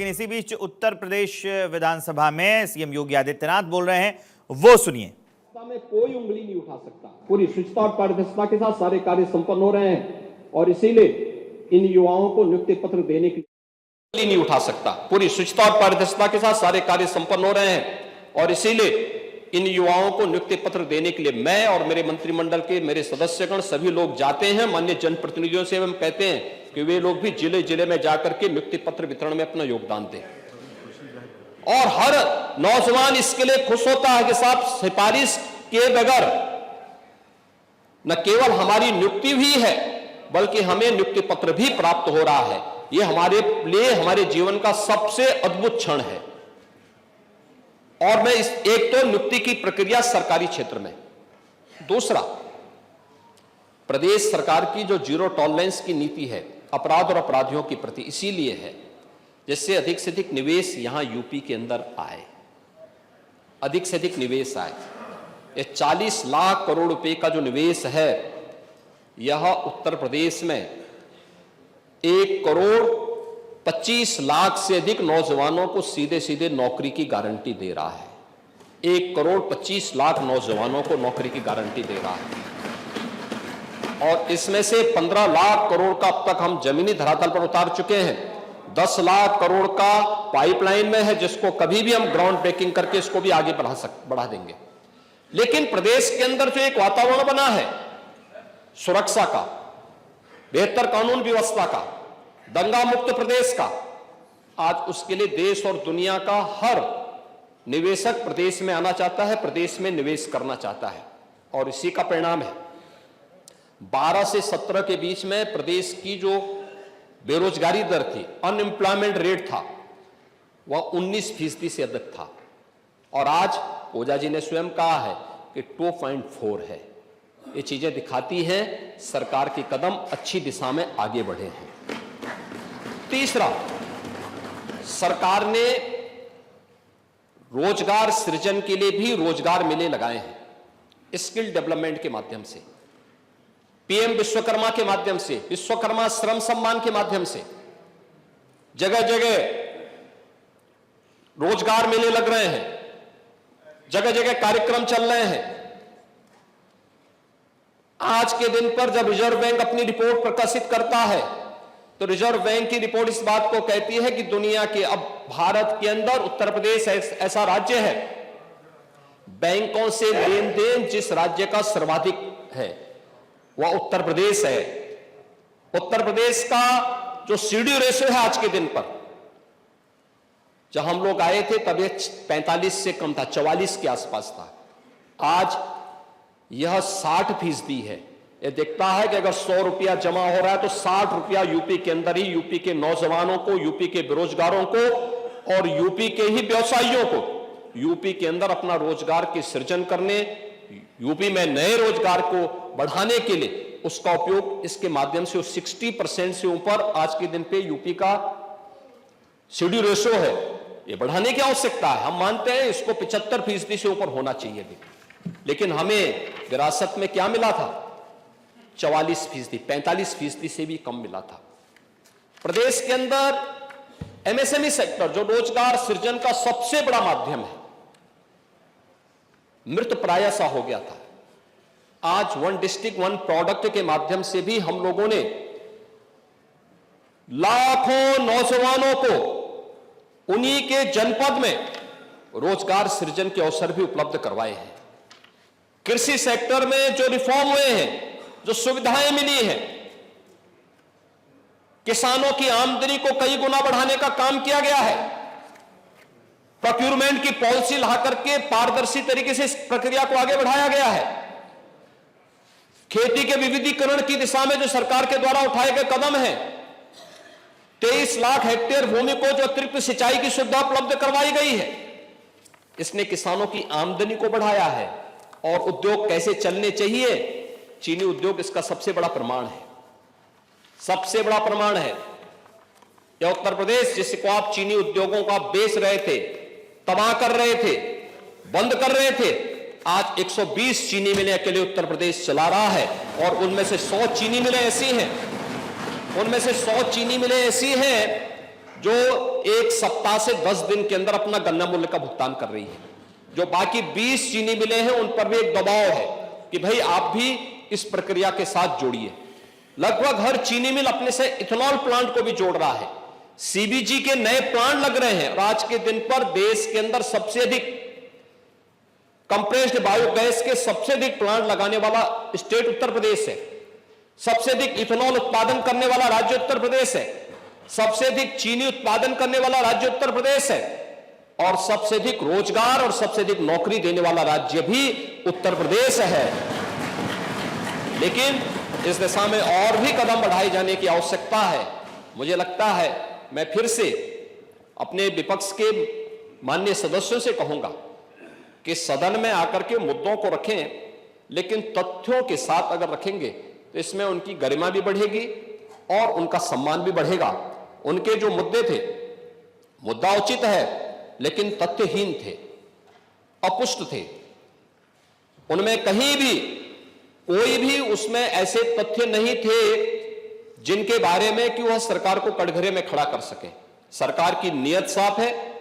लेकिन इसी बीच उत्तर प्रदेश विधानसभा में सीएम योगी आदित्यनाथ बोल रहे हैं, वो सुनिए। में कोई उंगली नहीं उठा सकता। पूरी शुचिता और पारदर्शिता के साथ सारे कार्य संपन्न हो रहे हैं और इसीलिए इन युवाओं को नियुक्ति पत्र देने की उंगली नहीं उठा सकता। पूरी शुचिता और पारदर्शिता के साथ सारे कार्य संपन्न हो रहे हैं और इसीलिए इन युवाओं को नियुक्ति पत्र देने के लिए मैं और मेरे मंत्रिमंडल के मेरे सदस्यगण सभी लोग जाते हैं। माननीय जनप्रतिनिधियों से हम कहते हैं कि वे लोग भी जिले जिले में जाकर के नियुक्ति पत्र वितरण में अपना योगदान दें और हर नौजवान इसके लिए खुश होता है कि साहब सिफारिश के बगैर न केवल हमारी नियुक्ति भी है बल्कि हमें नियुक्ति पत्र भी प्राप्त हो रहा है। यह हमारे लिए हमारे जीवन का सबसे अद्भुत क्षण है। और मैं इस एक तो नियुक्ति की प्रक्रिया सरकारी क्षेत्र में, दूसरा प्रदेश सरकार की जो जीरो टॉलरेंस की नीति है अपराध और अपराधियों के प्रति इसीलिए है जिससे अधिक से अधिक निवेश यहां यूपी के अंदर आए, अधिक से अधिक निवेश आए। ये 40 लाख करोड़ रुपए का जो निवेश है यह उत्तर प्रदेश में 1 करोड़ 25 लाख से अधिक नौजवानों को सीधे सीधे नौकरी की गारंटी दे रहा है। 1 करोड़ 25 लाख नौजवानों को नौकरी की गारंटी दे रहा है और इसमें से 15 लाख करोड़ का अब तक हम जमीनी धरातल पर उतार चुके हैं। 10 लाख करोड़ का पाइपलाइन में है जिसको कभी भी हम ग्राउंड ब्रेकिंग करके इसको भी आगे बढ़ा देंगे। लेकिन प्रदेश के अंदर जो एक वातावरण बना है सुरक्षा का, बेहतर कानून व्यवस्था का, दंगा मुक्त प्रदेश का, आज उसके लिए देश और दुनिया का हर निवेशक प्रदेश में आना चाहता है, प्रदेश में निवेश करना चाहता है और इसी का परिणाम है 12 से 17 के बीच में प्रदेश की जो बेरोजगारी दर थी, अनएम्प्लॉयमेंट रेट था, वह 19% से अधिक था और आज ओझा जी ने स्वयं कहा है कि 2.4 है। ये चीजें दिखाती हैं सरकार के कदम अच्छी दिशा में आगे बढ़े हैं। तीसरा, सरकार ने रोजगार सृजन के लिए भी रोजगार मेले लगाए हैं। स्किल डेवलपमेंट के माध्यम से, पीएम विश्वकर्मा के माध्यम से, विश्वकर्मा श्रम सम्मान के माध्यम से जगह जगह रोजगार मेले लग रहे हैं, जगह जगह कार्यक्रम चल रहे हैं। आज के दिन पर जब रिजर्व बैंक अपनी रिपोर्ट प्रकाशित करता है तो रिजर्व बैंक की रिपोर्ट इस बात को कहती है कि दुनिया के, अब भारत के अंदर उत्तर प्रदेश ऐसा राज्य है बैंकों से लेन देन जिस राज्य का सर्वाधिक है वह उत्तर प्रदेश है। उत्तर प्रदेश का जो सीडी रेशियो है आज के दिन पर, जब हम लोग आए थे तब यह 45 से कम था, 44 के आसपास था। आज यह 60% है। यह दिखता है कि अगर 100 रुपया जमा हो रहा है तो 60 रुपया यूपी के अंदर ही यूपी के नौजवानों को, यूपी के बेरोजगारों को और यूपी के ही व्यवसायियों को यूपी के अंदर अपना रोजगार के सृजन करने, यूपी में नए रोजगार को बढ़ाने के लिए उसका उपयोग इसके माध्यम से 60% से ऊपर आज के दिन पे यूपी का सीडी रेशियो है। ये बढ़ाने की आवश्यकता है। हम मानते हैं इसको 75% से ऊपर होना चाहिए भी, लेकिन हमें विरासत में क्या मिला था? 44%, 45% से भी कम मिला था। प्रदेश के अंदर एमएसएमई सेक्टर जो रोजगार सृजन का सबसे बड़ा माध्यम है मृत प्राय सा हो गया था। आज 1 डिस्ट्रिक्ट 1 प्रोडक्ट के माध्यम से भी हम लोगों ने लाखों नौजवानों को उन्हीं के जनपद में रोजगार सृजन के अवसर भी उपलब्ध करवाए हैं। कृषि सेक्टर में जो रिफॉर्म हुए हैं, जो सुविधाएं मिली हैं, किसानों की आमदनी को कई गुना बढ़ाने का काम किया गया है। प्रोक्यूरमेंट की पॉलिसी ला करके पारदर्शी तरीके से इस प्रक्रिया को आगे बढ़ाया गया है। खेती के विविधीकरण की दिशा में जो सरकार के द्वारा उठाए गए कदम हैं, 23 लाख हेक्टेयर भूमि को जो अतिरिक्त सिंचाई की सुविधा उपलब्ध करवाई गई है, इसने किसानों की आमदनी को बढ़ाया है। और उद्योग कैसे चलने चाहिए, चीनी उद्योग इसका सबसे बड़ा प्रमाण है, सबसे बड़ा प्रमाण है। यह उत्तर प्रदेश जिसको आप चीनी उद्योगों का बेच रहे थे, तबाह कर रहे थे, बंद कर रहे थे, आज 120 चीनी मिलें अकेले उत्तर प्रदेश चला रहा है और उनमें से 100 चीनी मिलें ऐसी हैं जो एक सप्ताह से 10 दिन के अंदर अपना गन्ना मूल्य का भुगतान कर रही है। जो बाकी 20 चीनी मिलें हैं उन पर भी एक दबाव है कि भाई आप भी इस प्रक्रिया के साथ जोड़िए। लगभग हर चीनी मिल अपने से इथेनॉल प्लांट को भी जोड़ रहा है। सीबीजी के नए प्लांट लग रहे हैं और आज के दिन पर देश के अंदर सबसे अधिक कंप्रेस्ड बायोगैस के सबसे अधिक प्लांट लगाने वाला स्टेट उत्तर प्रदेश है। सबसे अधिक इथेनॉल उत्पादन करने वाला राज्य उत्तर प्रदेश है। सबसे अधिक चीनी उत्पादन करने वाला राज्य उत्तर प्रदेश है और सबसे अधिक रोजगार और सबसे अधिक नौकरी देने वाला राज्य भी उत्तर प्रदेश है। लेकिन इस दिशा में और भी कदम बढ़ाए जाने की आवश्यकता है। मुझे लगता है मैं फिर से अपने विपक्ष के माननीय सदस्यों से कहूंगा कि सदन में आकर के मुद्दों को रखें, लेकिन तथ्यों के साथ अगर रखेंगे तो इसमें उनकी गरिमा भी बढ़ेगी और उनका सम्मान भी बढ़ेगा। उनके जो मुद्दे थे, मुद्दा उचित है लेकिन तथ्यहीन थे, अपुष्ट थे। उनमें कहीं भी कोई भी उसमें ऐसे तथ्य नहीं थे जिनके बारे में कि वह सरकार को कटघरे में खड़ा कर सके। सरकार की नीयत साफ है,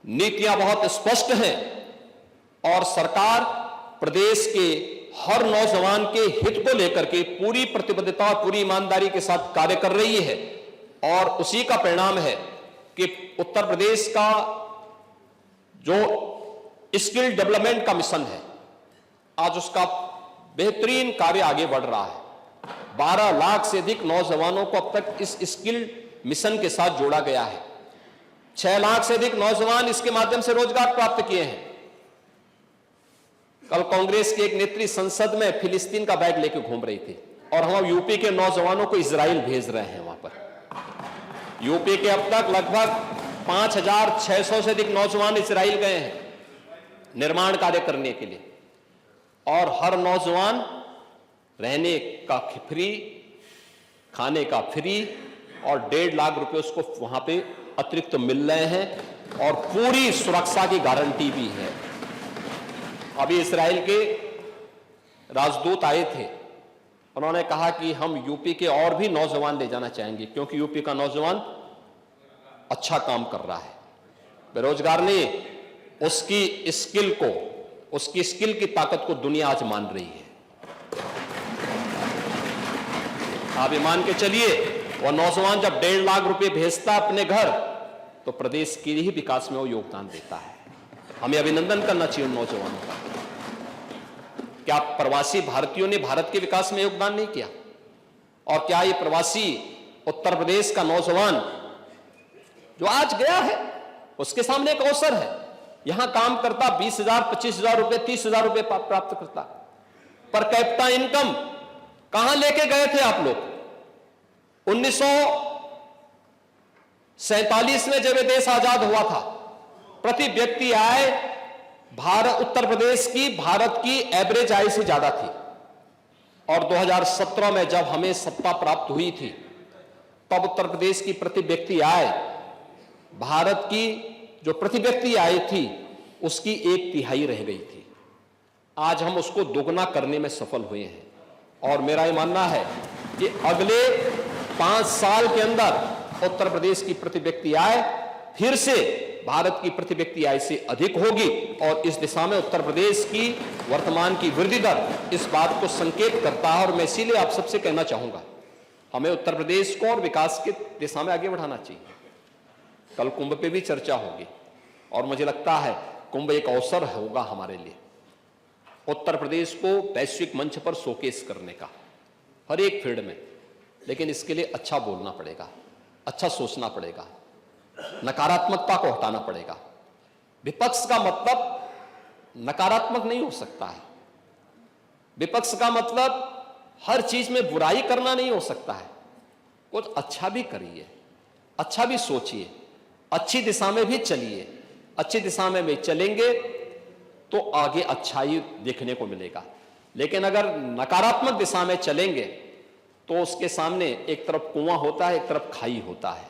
नीतियां बहुत स्पष्ट हैं और सरकार प्रदेश के हर नौजवान के हित को लेकर के पूरी प्रतिबद्धता और पूरी ईमानदारी के साथ कार्य कर रही है। और उसी का परिणाम है कि उत्तर प्रदेश का जो स्किल डेवलपमेंट का मिशन है, आज उसका बेहतरीन कार्य आगे बढ़ रहा है। 12 लाख से अधिक नौजवानों को अब तक इस स्किल मिशन के साथ जोड़ा गया है। 6 लाख से अधिक नौजवान इसके माध्यम से रोजगार प्राप्त किए हैं। कल कांग्रेस के एक नेत्री संसद में फिलिस्तीन का बैग लेकर घूम रही थी और हम यूपी के नौजवानों को इजराइल भेज रहे हैं। वहां पर यूपी के अब तक लगभग 5600 से अधिक नौजवान इजराइल गए हैं निर्माण कार्य करने के लिए और हर नौजवान रहने का फ्री, खाने का फ्री और 1.5 लाख रुपए उसको वहां पे अतिरिक्त मिल रहे हैं और पूरी सुरक्षा की गारंटी भी है। अभी इजराइल के राजदूत आए थे, उन्होंने कहा कि हम यूपी के और भी नौजवान ले जाना चाहेंगे क्योंकि यूपी का नौजवान अच्छा काम कर रहा है। बेरोजगार नहीं, उसकी स्किल की ताकत को दुनिया आज मान रही है। आप ये मान के चलिए, वह नौजवान जब 1.5 लाख रुपए भेजता अपने घर तो प्रदेश के ही विकास में वो योगदान देता है। हमें अभिनंदन करना चाहिए उन नौजवानों का। क्या प्रवासी भारतीयों ने भारत के विकास में योगदान नहीं किया? और क्या ये प्रवासी उत्तर प्रदेश का नौजवान जो आज गया है उसके सामने एक अवसर है, यहां काम करता 20,000, 25,000 रुपए, 30,000 रुपए प्राप्त करता। पर कैपिटा इनकम कहां लेके गए थे आप लोग? 1947 में जब ये देश आजाद हुआ था, प्रति व्यक्ति आय उत्तर प्रदेश की भारत की एवरेज आय से ज्यादा थी। और 2017 में जब हमें सत्ता प्राप्त हुई थी तब उत्तर प्रदेश की प्रति व्यक्ति आय भारत की जो प्रति व्यक्ति आय थी उसकी 1/3 रह गई थी। आज हम उसको दोगुना करने में सफल हुए हैं और मेरा यह मानना है कि अगले 5 साल के अंदर उत्तर प्रदेश की प्रति व्यक्ति आय फिर से भारत की प्रति व्यक्ति आय से अधिक होगी और इस दिशा में उत्तर प्रदेश की वर्तमान की वृद्धि दर इस बात को संकेत करता है। और मैं इसीलिए आप सबसे कहना चाहूंगा, हमें उत्तर प्रदेश को और विकास की दिशा में आगे बढ़ाना चाहिए। कल कुंभ पे भी चर्चा होगी और मुझे लगता है कुंभ एक अवसर होगा हमारे लिए उत्तर प्रदेश को वैश्विक मंच पर शोकेस करने का हर एक फील्ड में। लेकिन इसके लिए अच्छा बोलना पड़ेगा, अच्छा सोचना पड़ेगा, नकारात्मकता को हटाना पड़ेगा। विपक्ष का मतलब नकारात्मक नहीं हो सकता है, विपक्ष का मतलब हर चीज में बुराई करना नहीं हो सकता है। कुछ अच्छा भी करिए, अच्छा भी सोचिए, अच्छी दिशा में भी चलिए। अच्छी दिशा में भी चलेंगे तो आगे अच्छाई देखने को मिलेगा। लेकिन अगर नकारात्मक दिशा में चलेंगे तो उसके सामने एक तरफ कुआं होता है, एक तरफ खाई होता है।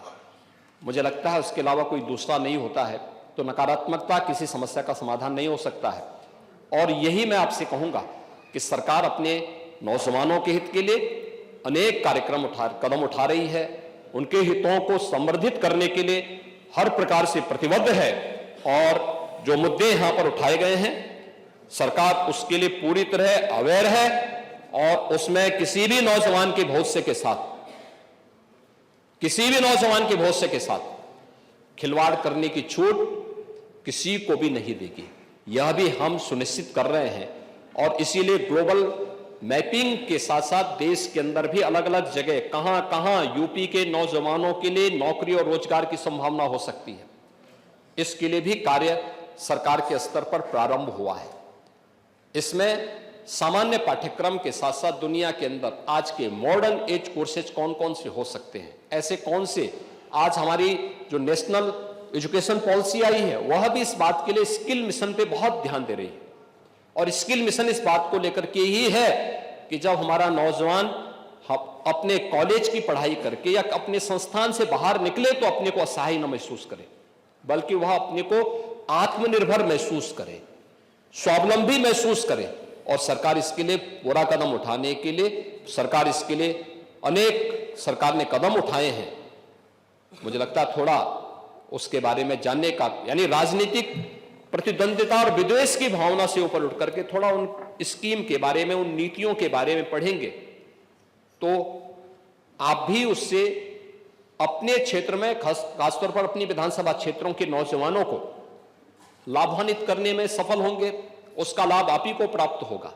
मुझे लगता है उसके अलावा कोई दूसरा नहीं होता है। तो नकारात्मकता किसी समस्या का समाधान नहीं हो सकता है। और यही मैं आपसे कहूंगा कि सरकार अपने नौजवानों के हित के लिए अनेक कदम उठा रही है। उनके हितों को संवर्धित करने के लिए हर प्रकार से प्रतिबद्ध है और जो मुद्दे यहां पर उठाए गए हैं सरकार उसके लिए पूरी तरह अवेयर है और उसमें किसी भी नौजवान के भविष्य के साथ खिलवाड़ करने की छूट किसी को भी नहीं देगी। यह भी हम सुनिश्चित कर रहे हैं और इसीलिए ग्लोबल मैपिंग के साथ साथ देश के अंदर भी अलग अलग जगह कहां कहां यूपी के नौजवानों के लिए नौकरी और रोजगार की संभावना हो सकती है, इसके लिए भी कार्य सरकार के स्तर पर प्रारंभ हुआ है। इसमें सामान्य पाठ्यक्रम के साथ साथ दुनिया के अंदर आज के मॉडर्न एज कोर्सेज कौन कौन से हो सकते हैं, ऐसे कौन से आज हमारी जो नेशनल एजुकेशन पॉलिसी आई है वह भी इस बात के लिए स्किल मिशन पे बहुत ध्यान दे रही है और स्किल मिशन इस बात को लेकर के ही है कि जब हमारा नौजवान अपने कॉलेज की पढ़ाई करके या अपने संस्थान से बाहर निकले तो अपने को असहाय न महसूस करे, बल्कि वह अपने को आत्मनिर्भर महसूस करे, स्वावलंबी महसूस करे। और सरकार इसके लिए पूरा कदम उठाने के लिए इसके लिए अनेक सरकार ने कदम उठाए हैं। मुझे लगता है थोड़ा उसके बारे में जानने का, यानी राजनीतिक प्रतिद्वंदिता और विद्वेष की भावना से ऊपर उठ करके थोड़ा उन स्कीम के बारे में, उन नीतियों के बारे में पढ़ेंगे तो आप भी उससे अपने क्षेत्र में खासतौर पर अपनी विधानसभा क्षेत्रों के नौजवानों को लाभान्वित करने में सफल होंगे, उसका लाभ आप ही को प्राप्त होगा।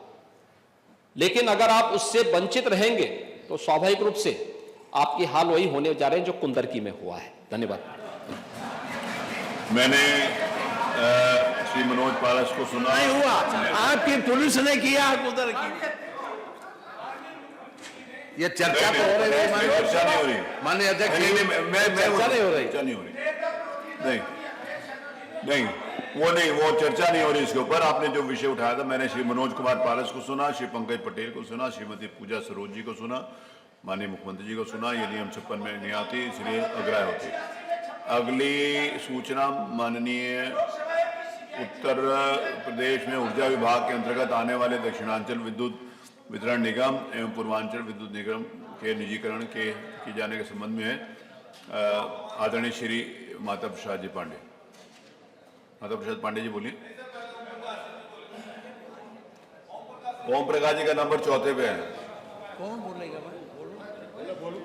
लेकिन अगर आप उससे वंचित रहेंगे तो स्वाभाविक रूप से आपकी हाल वही होने जा रहे हैं जो कुंदरकी में हुआ है। धन्यवाद। मैंने श्री मनोज पारस को सुना। नहीं हुआ, आपकी पुलिस ने किया उधर की। ये चर्चा तो हो रही है, चर्चा नहीं हो रही माननीय अध्यक्ष, चर्चा नहीं हो रही, वो चर्चा नहीं हो रही इसके ऊपर। आपने जो विषय उठाया था, मैंने श्री मनोज कुमार पारस को सुना, श्री पंकज पटेल को सुना, श्रीमती पूजा सरोज जी को सुना, माननीय मुख्यमंत्री जी को सुना। ये नियम 56 में नहीं आती, इसलिए अग्राह्य होती। अगली सूचना माननीय उत्तर प्रदेश में ऊर्जा विभाग के अंतर्गत आने वाले दक्षिणांचल विद्युत वितरण निगम एवं पूर्वांचल विद्युत निगम के निजीकरण के किए जाने के संबंध में है। आदरणीय श्री माता प्रसाद जी पांडे। माता प्रसाद पांडे जी बोलिए। ओम प्रकाश जी का नंबर 4 पे है। कौन बोलेगा भाई? बोलो।